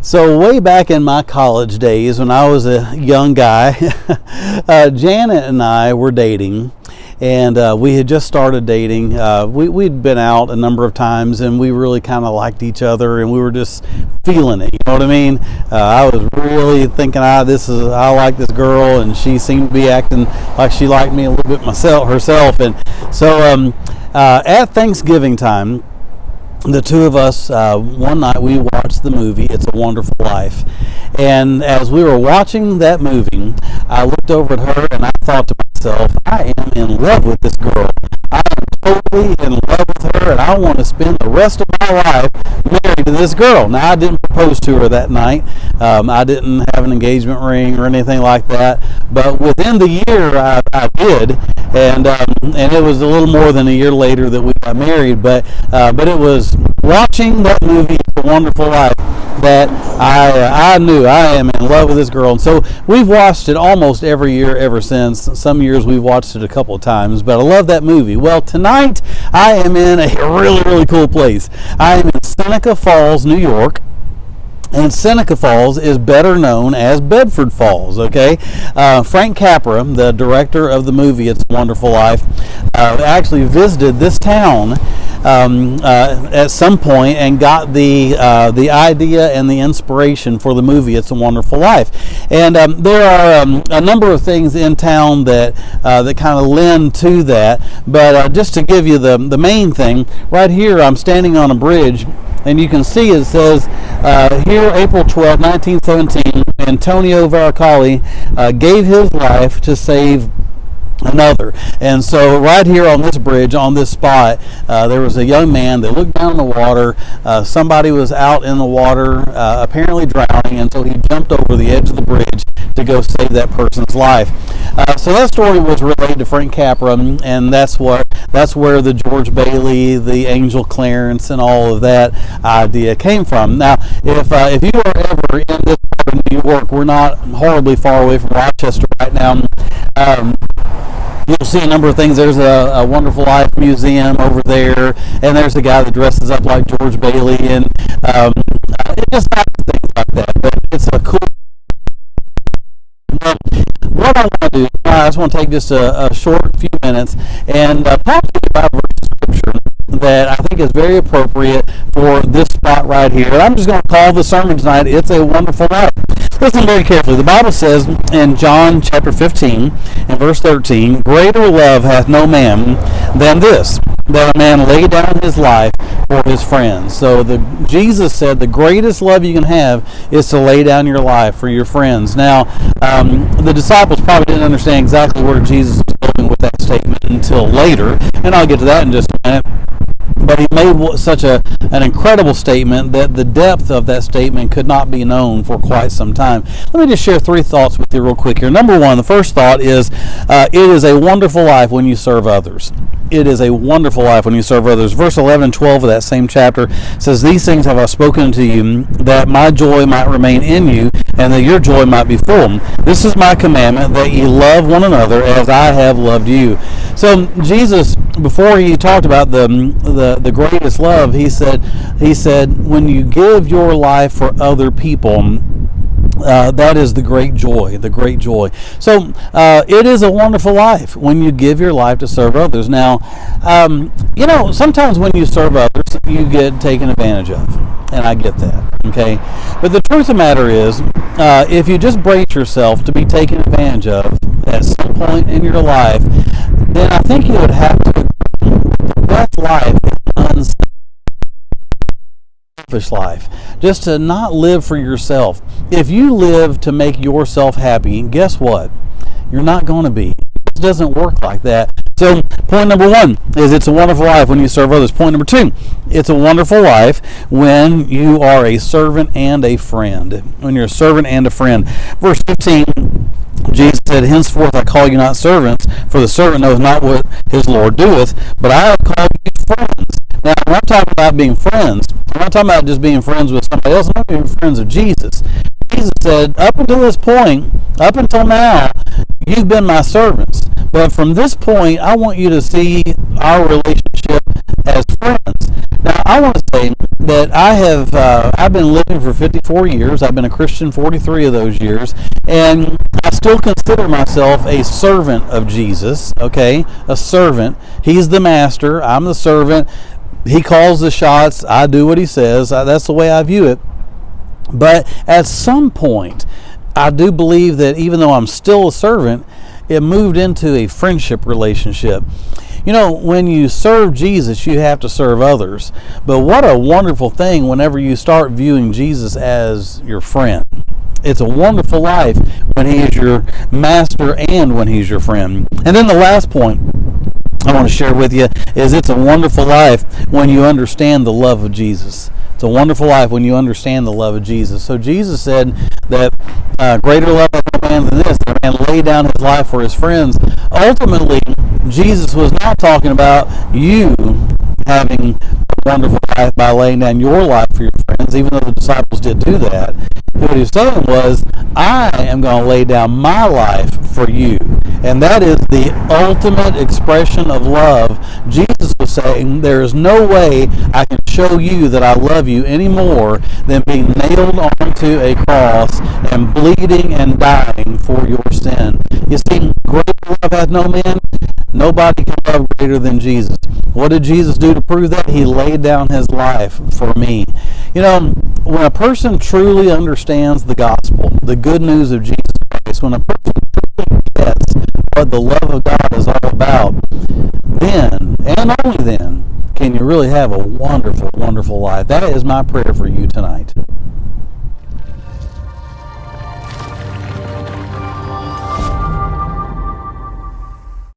So way back in my college days when I was a young guy, Janet and I were dating, and we had just started dating. We'd been out a number of times, and we really kind of liked each other, and we were just feeling it. You know what I mean? I was really thinking, I like this girl, and she seemed to be acting like she liked me a little bit herself. And so at Thanksgiving time, the two of us, one night we watched the movie It's a Wonderful Life. And as we were watching that movie, I looked over at her and I thought to myself, I am in love with this girl. I am totally in love with her, and I want to spend the rest of my life married to this girl. Now, I didn't propose to her that night. I didn't have an engagement ring or anything like that. But within the year, I did. And it was a little more than a year later that we got married. But it was watching that movie, A Wonderful Life, that I knew I am in love with this girl. And so we've watched it almost every year ever since. Some years we've watched it a couple of times, but I love that movie. Well, tonight I am in a really, really cool place. I am in Seneca Falls, New York. And Seneca Falls is better known as Bedford Falls, okay? Frank Capra, the director of the movie It's a Wonderful Life, actually visited this town at some point and got the idea and the inspiration for the movie It's a Wonderful Life. And there are a number of things in town that kind of lend to that, but just to give you the main thing, right here I'm standing on a bridge, and you can see it says here, April 12, 1917, Antonio Varacalli gave his life to save another. And so right here on this bridge, on this spot, there was a young man that looked down in the water. Somebody was out in the water, apparently drowning, and so he jumped over the edge of the bridge to go save that person's life. So that story was related to Frank Capra, and that's where the George Bailey, the Angel Clarence, and all of that idea came from. Now, if you are ever in this part of New York, we're not horribly far away from Rochester right now. You'll see a number of things. There's a Wonderful Life museum over there, and there's a guy that dresses up like George Bailey, and it just happens things like that. But it's a cool. What I want to do, I just want to take just a short few minutes and talk to you about a verse of scripture that I think is very appropriate for this spot right here. And I'm just going to call the sermon tonight, It's a Wonderful Life. Listen very carefully. The Bible says in John chapter 15 and verse 13, greater love hath no man than this, that a man lay down his life for his friends. So Jesus said the greatest love you can have is to lay down your life for your friends. Now, the disciples probably didn't understand exactly where Jesus was going with that statement until later, and I'll get to that in just a minute. But he made such an incredible statement that the depth of that statement could not be known for quite some time. Let me just share three thoughts with you real quick here. Number one, the first thought is, it is a wonderful life when you serve others. It is a wonderful life when you serve others. Verse 11 and 12 of that same chapter says, these things have I spoken to you, that my joy might remain in you, and that your joy might be full. This is my commandment, that ye love one another as I have loved you. So Jesus, before he talked about the greatest love, he said, when you give your life for other people, that is the great joy, So it is a wonderful life when you give your life to serve others. Now, sometimes when you serve others, you get taken advantage of, and I get that, okay? But the truth of the matter is, if you just brace yourself to be taken advantage of at some point in your life, then I think you would have to agree that the best life is selfish life, just to not live for yourself. If you live to make yourself happy, guess what? You're not going to be. It doesn't work like that. So point number one is it's a wonderful life when you serve others. Point number two, it's a wonderful life when you are a servant and a friend. When you're a servant and a friend. Verse 15, Jesus said, henceforth I call you not servants, for the servant knows not what his Lord doeth, but I have called you friends. Now, when I'm talking about being friends, I'm not talking about just being friends with somebody else. I'm being friends of Jesus. Jesus said, up until this point, up until now, you've been my servants. But from this point, I want you to see our relationship as friends. Now, I want to say that I've been living for 54 years. I've been a Christian 43 of those years, and I still consider myself a servant of Jesus. Okay, a servant. He's the master. I'm the servant. He calls the shots. I do what he says. That's the way I view it. But at some point, I do believe that even though I'm still a servant, it moved into a friendship relationship. You know, when you serve Jesus, you have to serve others. But what a wonderful thing whenever you start viewing Jesus as your friend. It's a wonderful life when he is your master and when he's your friend. And then the last point I want to share with you is it's a wonderful life when you understand the love of Jesus. It's a wonderful life when you understand the love of Jesus. So Jesus said that greater love of no man than this, that a man lay down his life for his friends. Ultimately, Jesus was not talking about you having a wonderful life by laying down your life for your friends, even though the disciples did do that. What he was saying was, I am going to lay down my life for you. And that is the ultimate expression of love. Jesus was saying, there is no way I can show you that I love you any more than being nailed onto a cross and bleeding and dying for your sin. You see, greater love hath no man. Nobody can love greater than Jesus. What did Jesus do to prove that? He laid down his life for me. You know, when a person truly understands the gospel, the good news of Jesus Christ, when a person truly gets what the love of God is all about, then, and only then, can you really have a wonderful, wonderful life. That is my prayer for you tonight.